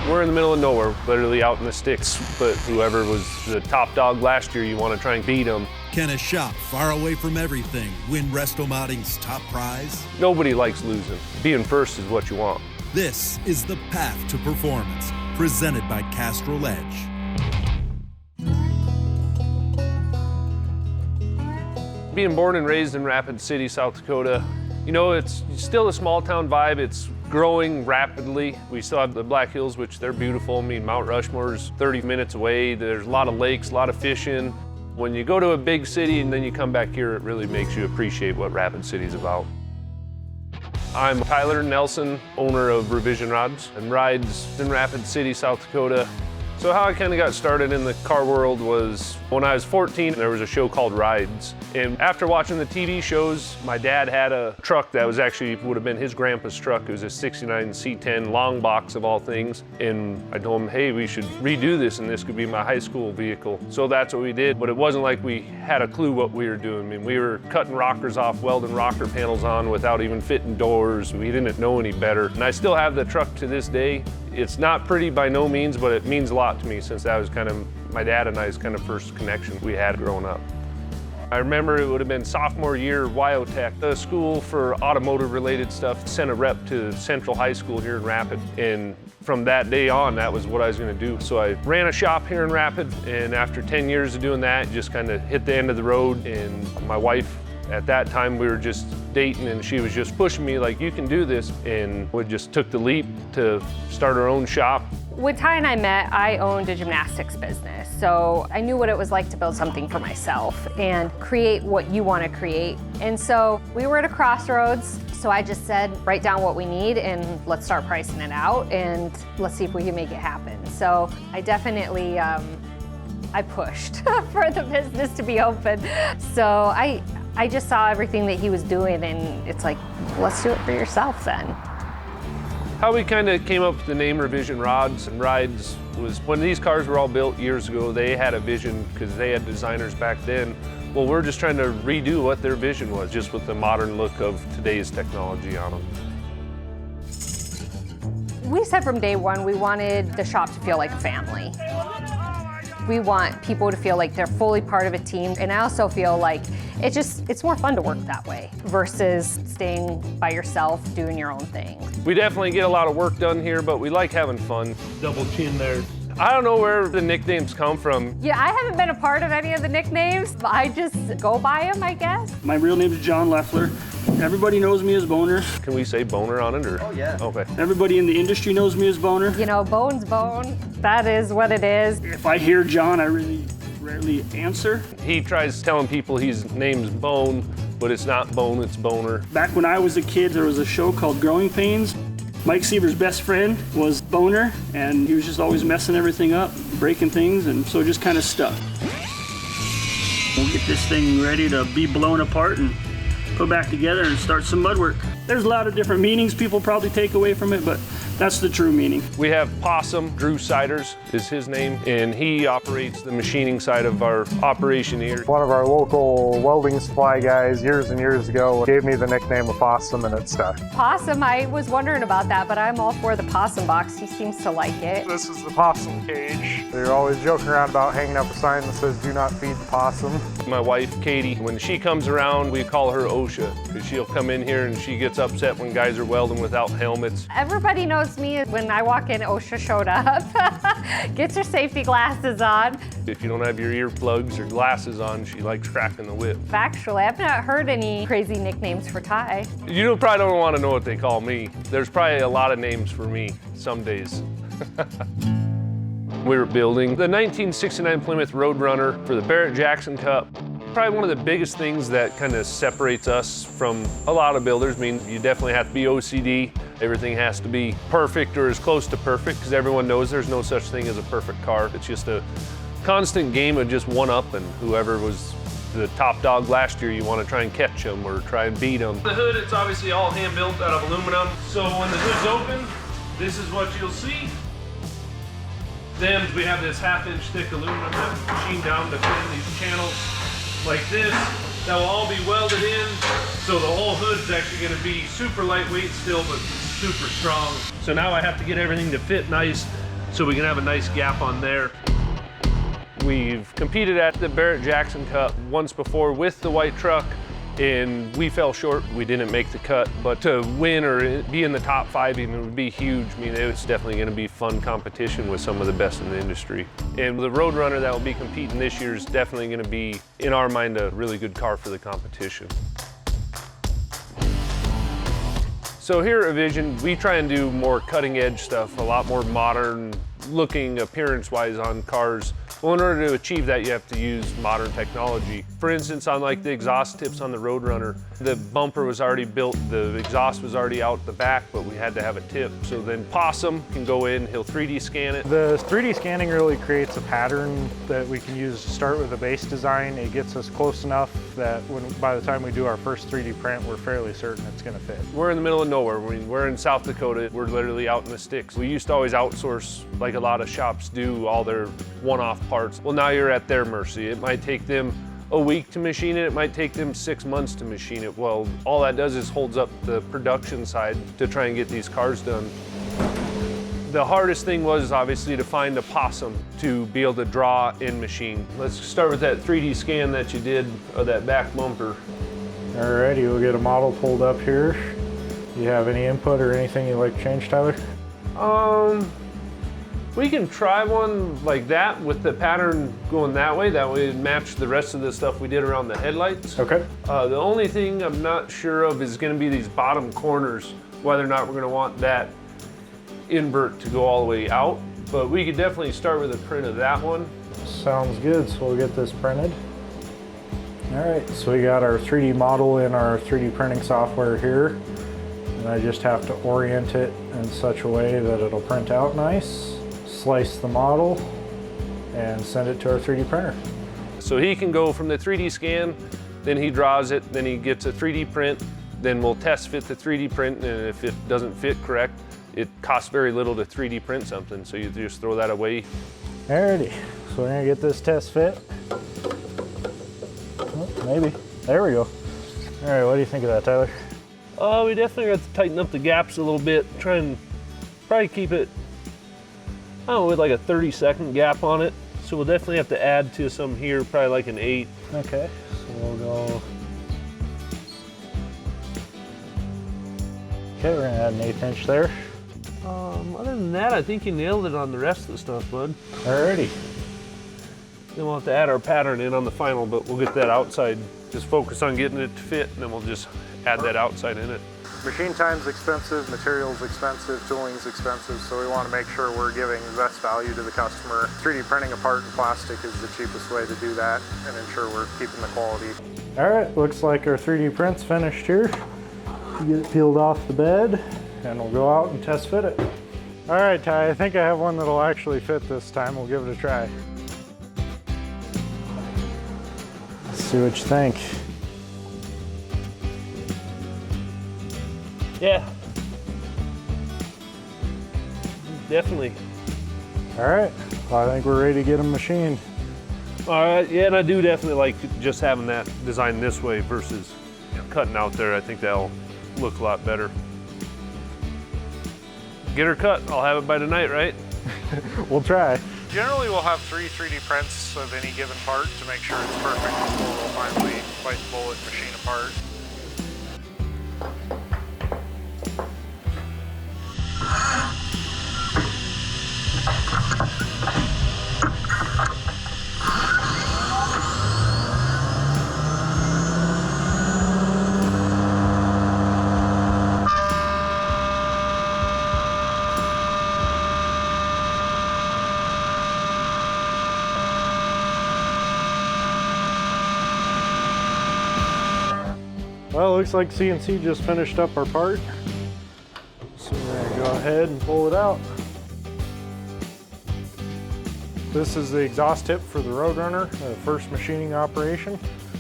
We're in the middle of nowhere, literally out in the sticks, but whoever was the top dog last year, you want to try and beat them. Can a shop far away from everything win Resto Modding's top prize? Nobody likes losing. Being first is what you want. This is the path to performance, presented by Castrol Edge. Being born and raised in Rapid City, South Dakota, you know, it's still a small town vibe. It's growing rapidly. We still have the Black Hills, which they're beautiful. I mean, Mount Rushmore's 30 minutes away. There's a lot of lakes, a lot of fishing. When you go to a big city and then you come back here, it really makes you appreciate what Rapid City's about. I'm Tyler Nelson, owner of Revision Rods and rides in Rapid City, South Dakota. So how I kind of got started in the car world was when I was 14, there was a show called Rides. And after watching the TV shows, my dad had a truck that was actually, would have been his grandpa's truck. It was a 69 C10 long box of all things. And I told him, hey, we should redo this and this could be my high school vehicle. So that's what we did, but it wasn't like we had a clue what we were doing. I mean, we were cutting rockers off, welding rocker panels on without even fitting doors. We didn't know any better. And I still have the truck to this day. It's not pretty by no means, but it means a lot to me since that was kind of my dad and I's kind of first connection we had growing up. I remember it would have been sophomore year, Wyotech, the school for automotive related stuff, sent a rep to Central High School here in Rapid. And from that day on, that was what I was going to do. So I ran a shop here in Rapid, and after 10 years of doing that, just kind of hit the end of the road. And my wife, at that time, we were just dating, and she was just pushing me like, you can do this. And we just took the leap to start our own shop. When Ty and I met, I owned a gymnastics business. So I knew what it was like to build something for myself and create what you want to create. And so we were at a crossroads. So I just said, write down what we need and let's start pricing it out and let's see if we can make it happen. So I definitely, I pushed for the business to be open. So I just saw everything that he was doing and it's like, let's do it for yourself then. How we kind of came up with the name Revision Rods and Rides was when these cars were all built years ago, they had a vision because they had designers back then. Well, we're just trying to redo what their vision was, just with the modern look of today's technology on them. We said from day one, we wanted the shop to feel like a family. We want people to feel like they're fully part of a team. And I also feel like it's more fun to work that way versus staying by yourself, doing your own thing. We definitely get a lot of work done here, but we like having fun. Double chin there. I don't know where the nicknames come from. Yeah, I haven't been a part of any of the nicknames. I just go by them, I guess. My real name is John Leffler. Everybody knows me as Boner. Can we say Boner on it, or? Oh, yeah. Okay. Everybody in the industry knows me as Boner. You know, bone's bone. That is what it is. If I hear John, I really rarely answer. He tries telling people his name's Bone, but it's not Bone, it's Boner. Back when I was a kid, there was a show called Growing Pains. Mike Siever's best friend was Boner, and he was just always messing everything up, breaking things, and so it just kind of stuck. We'll get this thing ready to be blown apart and put back together and start some mud work. There's a lot of different meanings people probably take away from it, but that's the true meaning. We have Possum, Drew Siders is his name, and he operates the machining side of our operation here. One of our local welding supply guys years and years ago gave me the nickname of Possum, and it stuck. Possum, I was wondering about that, but I'm all for the possum box. He seems to like it. This is the possum cage. They're always joking around about hanging up a sign that says, do not feed the possum. My wife, Katie, when she comes around, we call her OSHA, because she'll come in here and she gets upset when guys are welding without helmets. Everybody knows me when I walk in, OSHA showed up. Get your safety glasses on. If you don't have your earplugs or glasses on, she likes cracking the whip. Actually, I've not heard any crazy nicknames for Ty. You probably don't want to know what they call me. There's probably a lot of names for me some days. We were building the 1969 Plymouth Road Runner for the Barrett-Jackson Cup. Probably one of the biggest things that kind of separates us from a lot of builders. I mean, you definitely have to be OCD. Everything has to be perfect or as close to perfect, because everyone knows there's no such thing as a perfect car. It's just a constant game of just one up, and whoever was the top dog last year, you want to try and catch them or try and beat them. The hood, it's obviously all hand built out of aluminum. So when the hood's open, this is what you'll see. Then we have this 1/2-inch thick aluminum that's machined down to fit in these channels like this. That will all be welded in, so the whole hood's actually going to be super lightweight still, but super strong. So now I have to get everything to fit nice so we can have a nice gap on there. We've competed at the Barrett-Jackson Cup once before with the white truck, and we fell short. We didn't make the cut, but to win or be in the top 5 even would be huge. I mean, it's definitely going to be fun competition with some of the best in the industry. And the Road Runner that will be competing this year is definitely going to be, in our mind, a really good car for the competition. So here at Vision, we try and do more cutting edge stuff, a lot more modern looking appearance-wise on cars. Well, in order to achieve that, you have to use modern technology. For instance, on like the exhaust tips on the Road Runner, the bumper was already built, the exhaust was already out the back, but we had to have a tip. So then Possum can go in, he'll 3D scan it. The 3D scanning really creates a pattern that we can use to start with a base design. It gets us close enough that by the time we do our first 3D print, we're fairly certain it's going to fit. We're in the middle of nowhere. We're in South Dakota. We're literally out in the sticks. We used to always outsource, like a lot of shops do, all their one-off parts. Well, now you're at their mercy. It might take them a week to machine it. It might take them 6 months to machine it. Well, all that does is holds up the production side to try and get these cars done. The hardest thing was obviously to find a Possum to be able to draw in machine. Let's start with that 3D scan that you did of that back bumper. Alrighty, we'll get a model pulled up here. Do you have any input or anything you'd like to change, Tyler? We can try one like that with the pattern going that way it matched the rest of the stuff we did around the headlights. Okay. The only thing I'm not sure of is going to be these bottom corners, whether or not we're going to want that invert to go all the way out, but we could definitely start with a print of that one. Sounds good, so we'll get this printed. Alright, so we got our 3D model in our 3D printing software here, and I just have to orient it in such a way that it'll print out nice. Slice the model and send it to our 3D printer. So he can go from the 3D scan, then he draws it, then he gets a 3D print, then we'll test fit the 3D print, and if it doesn't fit correct, it costs very little to 3D print something, so you just throw that away. Alrighty, so we're gonna get this test fit. Oh, maybe, there we go. Alright, what do you think of that, Tyler? We definitely got to tighten up the gaps a little bit, try and probably keep it, I don't know, with like a 30-second gap on it. So we'll definitely have to add to some here, probably like an 8. Okay, so we'll go. Okay, we're gonna add an 1/8 inch there. Other than that, I think you nailed it on the rest of the stuff, bud. Alrighty. Then we'll have to add our pattern in on the final, but we'll get that outside. Just focus on getting it to fit, and then we'll just add that outside in it. Machine time's expensive, materials expensive, tooling's expensive, so we want to make sure we're giving the best value to the customer. 3D printing a part in plastic is the cheapest way to do that and ensure we're keeping the quality. Alright, looks like our 3D print's finished here. Get it peeled off the bed, and we'll go out and test fit it. Alright, Ty, I think I have one that'll actually fit this time. We'll give it a try. Let's see what you think. Yeah. Definitely. All right, well, I think we're ready to get them machined. All right, yeah, and I do definitely like just having that designed this way versus cutting out there. I think that'll look a lot better. Get her cut, I'll have it by tonight, right? We'll try. Generally, we'll have 3 3D prints of any given part to make sure it's perfect before we'll finally bite the bullet and machine a part. Well, it looks like CNC just finished up our part. So we're gonna go ahead and pull it out. This is the exhaust tip for the Road Runner, the first machining operation.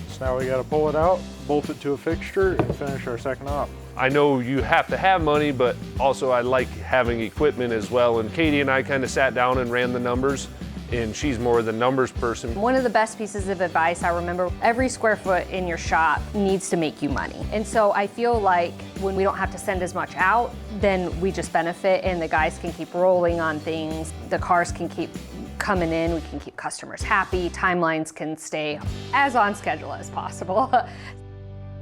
So now we gotta pull it out, bolt it to a fixture, and finish our second op. I know you have to have money, but also I like having equipment as well. And Katie and I kind of sat down and ran the numbers. and she's more the numbers person. One of the best pieces of advice I remember, every square foot in your shop needs to make you money. And so I feel like when we don't have to send as much out, then we just benefit and the guys can keep rolling on things. The cars can keep coming in, we can keep customers happy, timelines can stay as on schedule as possible.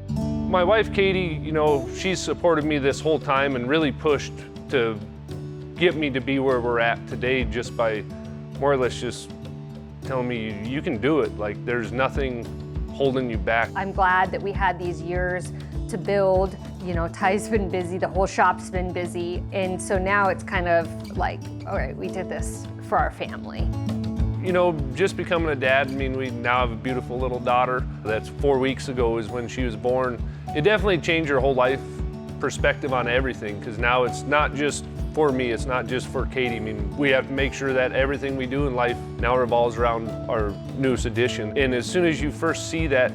My wife, Katie, you know, she's supported me this whole time and really pushed to get me to be where we're at today just by more or less just telling me you can do it. Like there's nothing holding you back. I'm glad that we had these years to build. You know, Ty's been busy, the whole shop's been busy. And so now it's kind of like, all right, we did this for our family. You know, just becoming a dad, I mean, we now have a beautiful little daughter. That's 4 weeks ago is when she was born. It definitely changed her whole life perspective on everything, because now it's not just for me, it's not just for Katie. I mean, we have to make sure that everything we do in life now revolves around our newest addition. And as soon as you first see that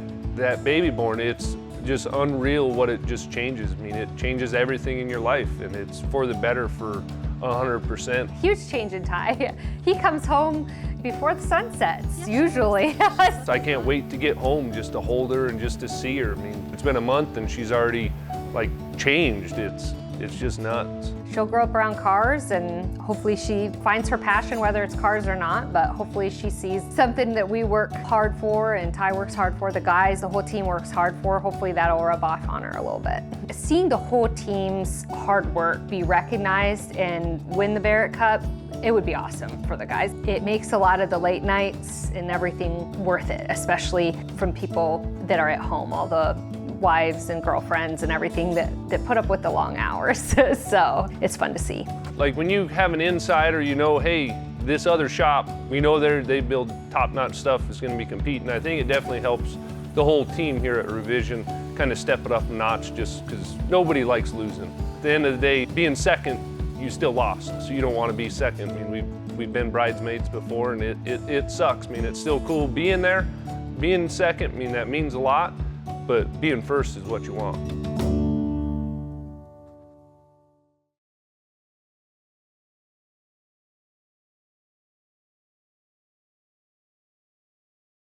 baby born, it's just unreal what it just changes. I mean, it changes everything in your life, and it's for the better for 100%. Huge change in Ty. He comes home before the sun sets, usually. I can't wait to get home just to hold her and just to see her. I mean, it's been a month and she's already like changed. It's just nuts. She'll grow up around cars and hopefully she finds her passion, whether it's cars or not, but hopefully she sees something that we work hard for and Ty works hard for, the guys, the whole team works hard for. Hopefully that'll rub off on her a little bit. Seeing the whole team's hard work be recognized and win the Barrett Cup, it would be awesome for the guys. It makes a lot of the late nights and everything worth it, especially from people that are at home, all the wives and girlfriends and everything that put up with the long hours. So it's fun to see. Like when you have an insider, you know, hey, this other shop, we know they build top-notch stuff is going to be competing. I think it definitely helps the whole team here at Revision kind of step it up a notch, just because nobody likes losing. At the end of the day, being second, you still lost, so you don't want to be second. I mean, we've been bridesmaids before, and it sucks. I mean, it's still cool being there. Being second, I mean, that means a lot, but being first is what you want.